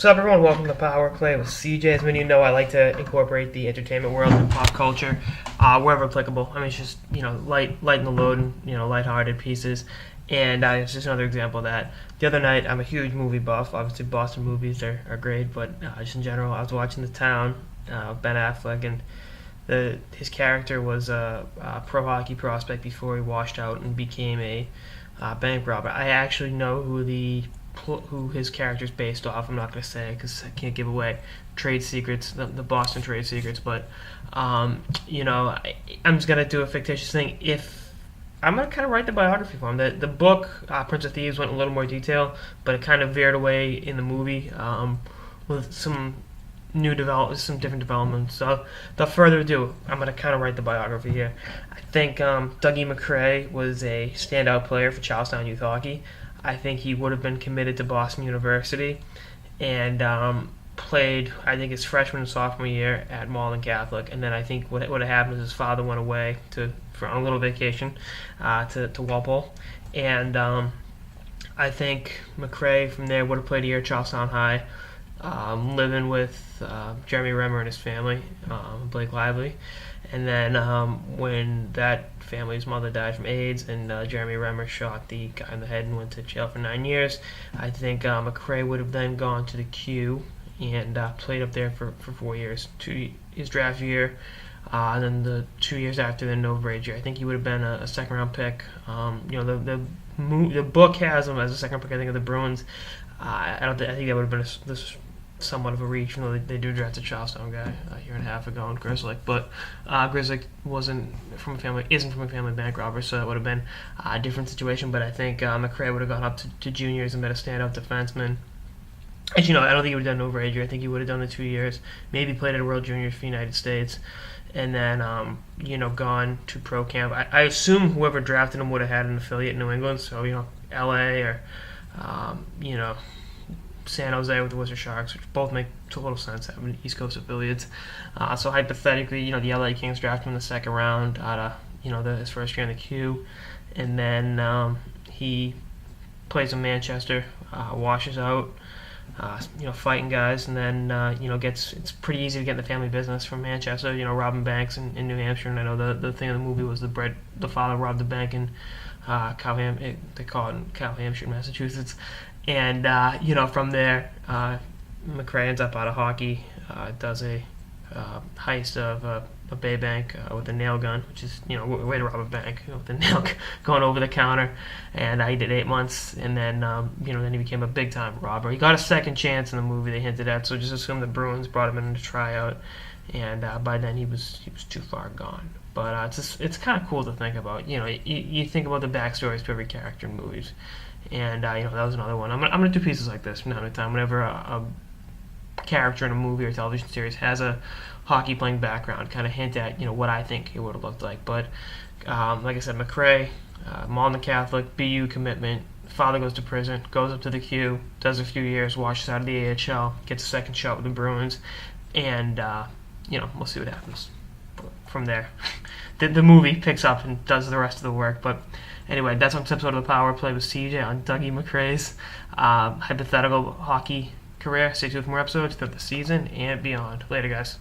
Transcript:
What's up, everyone? Welcome to Power Play with CJ. As many of you know, I like to incorporate the entertainment world and pop culture wherever applicable. I mean, it's just, lighten the load and, lighthearted pieces. And it's just another example of that. The other night, I'm a huge movie buff. Obviously, Boston movies are great, but just in general, I was watching The Town, Ben Affleck, and his character was a pro hockey prospect before he washed out and became a bank robber. I actually know who his character's based off. I'm not going to say because I can't give away trade secrets, the Boston trade secrets. But I'm just going to do a fictitious thing. If I'm going to kind of write the biography for him. The book Prince of Thieves went in a little more detail, but it kind of veered away in the movie with some different developments. So, without further ado, I'm going to kind of write the biography here. I think Dougie McCray was a standout player for Charlestown youth hockey. I think he would have been committed to Boston University and played, I think, his freshman and sophomore year at Malden Catholic. And then I think what had happened is his father went away on a little vacation to Walpole. And I think McCray from there would have played a year at Charlestown High, living with Jeremy Remmer and his family, Blake Lively. And then when that family's mother died from AIDS and Jeremy Remmer shot the guy in the head and went to jail for 9 years, I think McCray would have then gone to the Q and played up there for 4 years. His draft year, and then the 2 years after the no grade year. I think he would have been a second round pick. The book has him as a second pick, I think, of the Bruins. I think that would have been somewhat of a reach, even though they do draft a Charlestown guy a year and a half ago in Grizzly. But Grizzly isn't from a family bank robber, so that would have been a different situation. But I think McCray would have gone up to juniors and been a standout defenseman. Actually, no, I don't think he would have done over age year. I think he would have done the 2 years. Maybe played at a World Juniors for the United States, and then gone to pro camp. I assume whoever drafted him would have had an affiliate in New England, so L.A. or San Jose with the Wizard Sharks, which both make total sense having East Coast affiliates. So hypothetically, the LA Kings draft him in the second round out of his first year in the Q, and then he plays in Manchester, washes out, fighting guys, and then it's pretty easy to get in the family business from Manchester. Robbing banks in New Hampshire, and I know the thing in the movie was the father robbed the bank in they call it in Cow Hampshire, Massachusetts. And, from there, McCray ends up out of hockey, does a heist of a Bay Bank with a nail gun, which is, way to rob a bank, with a nail going over the counter. And he did 8 months, and then, then he became a big-time robber. He got a second chance in the movie, they hinted at, so just assume the Bruins brought him in to try out. And by then he was too far gone. But it's kind of cool to think about. You think about the backstories to every character in movies. And that was another one. I'm gonna do pieces like this from time to time. Whenever a character in a movie or television series has a hockey playing background, kind of hint at what I think it would have looked like. But like I said, McCray, Malden Catholic, BU commitment. Father goes to prison, goes up to the Q, does a few years, washes out of the AHL, gets a second shot with the Bruins, and we'll see what happens from there. The movie picks up and does the rest of the work. But anyway, that's on this episode of the Power Play with CJ on Dougie McCray's hypothetical hockey career. Stay tuned for more episodes throughout the season and beyond. Later, guys.